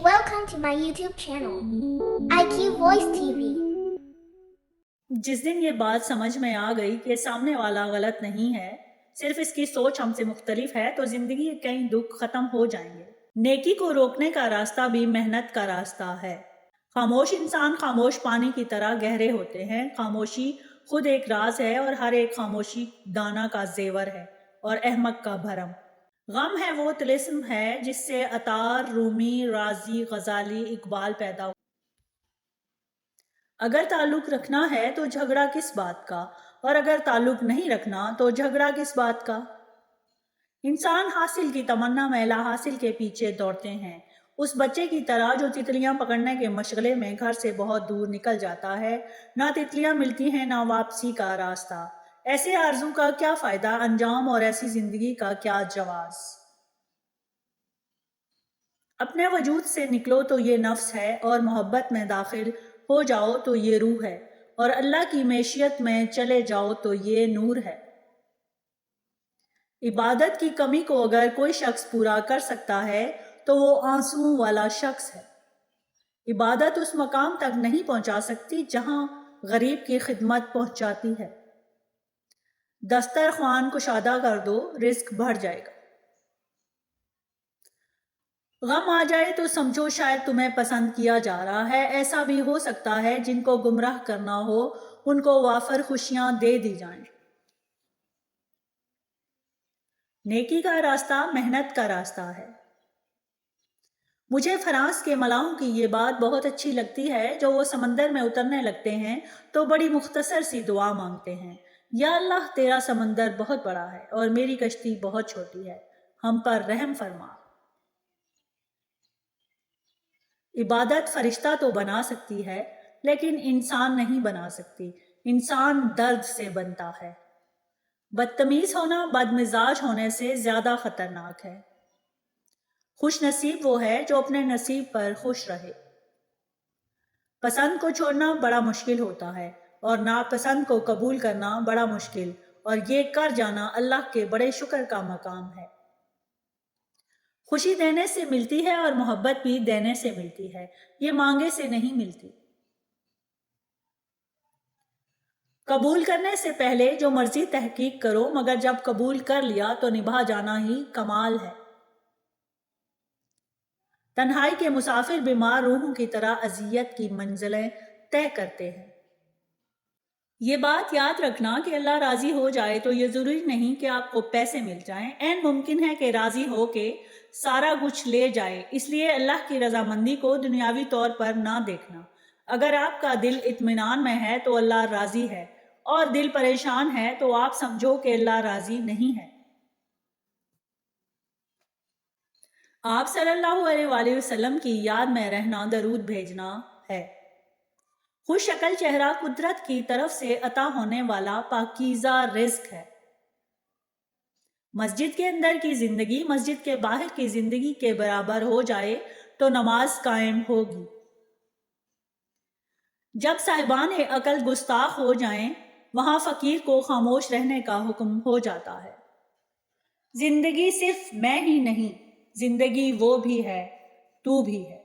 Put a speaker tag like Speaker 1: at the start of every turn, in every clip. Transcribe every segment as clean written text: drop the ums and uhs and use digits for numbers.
Speaker 1: Welcome to my YouTube channel, IQ Voice TV.
Speaker 2: जिस दिन ये बात समझ में आ गई कि सामने वाला गलत नहीं है, सिर्फ इसकी सोच हमसे मुख्तलिफ है, तो जिंदगी के कई दुख खत्म हो जाएंगे। नेकी को रोकने का रास्ता भी मेहनत का रास्ता है। खामोश इंसान खामोश पानी की तरह गहरे होते हैं। खामोशी खुद एक राज है और हर एक खामोशी दाना का जेवर है और अहमक का भरम। गम है वो तिलिस्म है जिससे अतार, रूमी, राजी, गजाली, इकबाल पैदा हो। अगर ताल्लुक रखना है तो झगड़ा किस बात का, और अगर ताल्लुक नहीं रखना तो झगड़ा किस बात का। इंसान हासिल की तमन्ना में ला हासिल के पीछे दौड़ते हैं, उस बच्चे की तरह जो तितलियां पकड़ने के मशगले में घर से बहुत दूर निकल जाता है। ना तितलियां मिलती हैं ना वापसी का रास्ता। ऐसे आरज़ू का क्या फ़ायदा अंजाम, और ऐसी ज़िंदगी का क्या जवाज़। अपने वजूद से निकलो तो ये नफ्स है, और मोहब्बत में दाखिल हो जाओ तो ये रूह है, और अल्लाह की मैशियत में चले जाओ तो ये नूर है। इबादत की कमी को अगर कोई शख्स पूरा कर सकता है तो वो आंसुओं वाला शख्स है। इबादत उस मकाम तक नहीं पहुंचा सकती जहां गरीब की खिदमत पहुंचाती है। दस्तरख्वान कुशादा कर दो, रिस्क बढ़ जाएगा। गम आ जाए तो समझो शायद तुम्हें पसंद किया जा रहा है। ऐसा भी हो सकता है जिनको गुमराह करना हो उनको वाफर खुशियां दे दी जाएं। नेकी का रास्ता मेहनत का रास्ता है। मुझे फ्रांस के मलाहों की ये बात बहुत अच्छी लगती है, जो वो समंदर में उतरने लगते हैं तो बड़ी मुख्तसर सी दुआ मांगते हैं, या अल्लाह तेरा समंदर बहुत बड़ा है और मेरी कश्ती बहुत छोटी है, हम पर रहम फरमा। इबादत फरिश्ता तो बना सकती है लेकिन इंसान नहीं बना सकती। इंसान दर्द से बनता है। बदतमीज होना बदमिजाज होने से ज्यादा खतरनाक है। खुश नसीब वो है जो अपने नसीब पर खुश रहे। पसंद को छोड़ना बड़ा मुश्किल होता है और नापसंद को कबूल करना बड़ा मुश्किल, और ये कर जाना अल्लाह के बड़े शुक्र का मकाम है। खुशी देने से मिलती है और मोहब्बत भी देने से मिलती है, ये मांगे से नहीं मिलती। कबूल करने से पहले जो मर्जी तहकीक करो, मगर जब कबूल कर लिया तो निभा जाना ही कमाल है। तन्हाई के मुसाफिर बीमार रूहों की तरह अजियत की मंजिलें तय करते हैं। ये बात याद रखना कि अल्लाह राजी हो जाए तो ये जरूरी नहीं कि आपको पैसे मिल जाएं। ऐन मुमकिन है कि राजी हो के सारा कुछ ले जाए। इसलिए अल्लाह की रजामंदी को दुनियावी तौर पर ना देखना। अगर आपका दिल इत्मीनान में है तो अल्लाह राजी है, और दिल परेशान है तो आप समझो कि अल्लाह राजी नहीं है। आप सल्लल्लाहु अलैहि वसल्लम की याद में रहना दरूद भेजना है। खुश शक्ल चेहरा कुदरत की तरफ से अता होने वाला पाकीज़ा रिज़्क है। मस्जिद के अंदर की जिंदगी मस्जिद के बाहर की जिंदगी के बराबर हो जाए तो नमाज कायम होगी। जब साहिबान अकल गुस्ताख हो जाएं, वहां फकीर को खामोश रहने का हुक्म हो जाता है। जिंदगी सिर्फ मैं ही नहीं, जिंदगी वो भी है, तू भी है।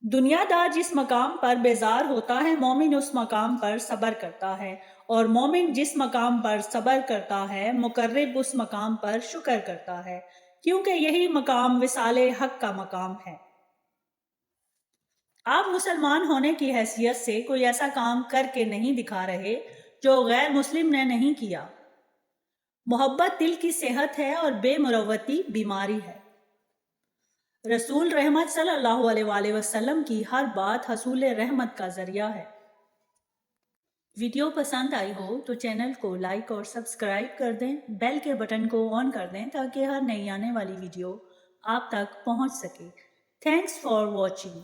Speaker 2: दुनियादार जिस मकाम पर बेजार होता है, मोमिन उस मकाम पर सब्र करता है, और मोमिन जिस मकाम पर सब्र करता है, मुकर्रिब उस मकाम पर शुक्र करता है, क्योंकि यही मकाम विसाले हक का मकाम है। आप मुसलमान होने की हैसियत से कोई ऐसा काम करके नहीं दिखा रहे जो गैर मुस्लिम ने नहीं किया। मोहब्बत दिल की सेहत है और बेमुरव्वती बीमारी है। रसूल रहमत सल्लल्लाहु अलैहि वसल्लम की हर बात हसूल रहमत का जरिया है। वीडियो पसंद आई हो तो चैनल को लाइक और सब्सक्राइब कर दें, बेल के बटन को ऑन कर दें ताकि हर नई आने वाली वीडियो आप तक पहुंच सके। Thanks for watching.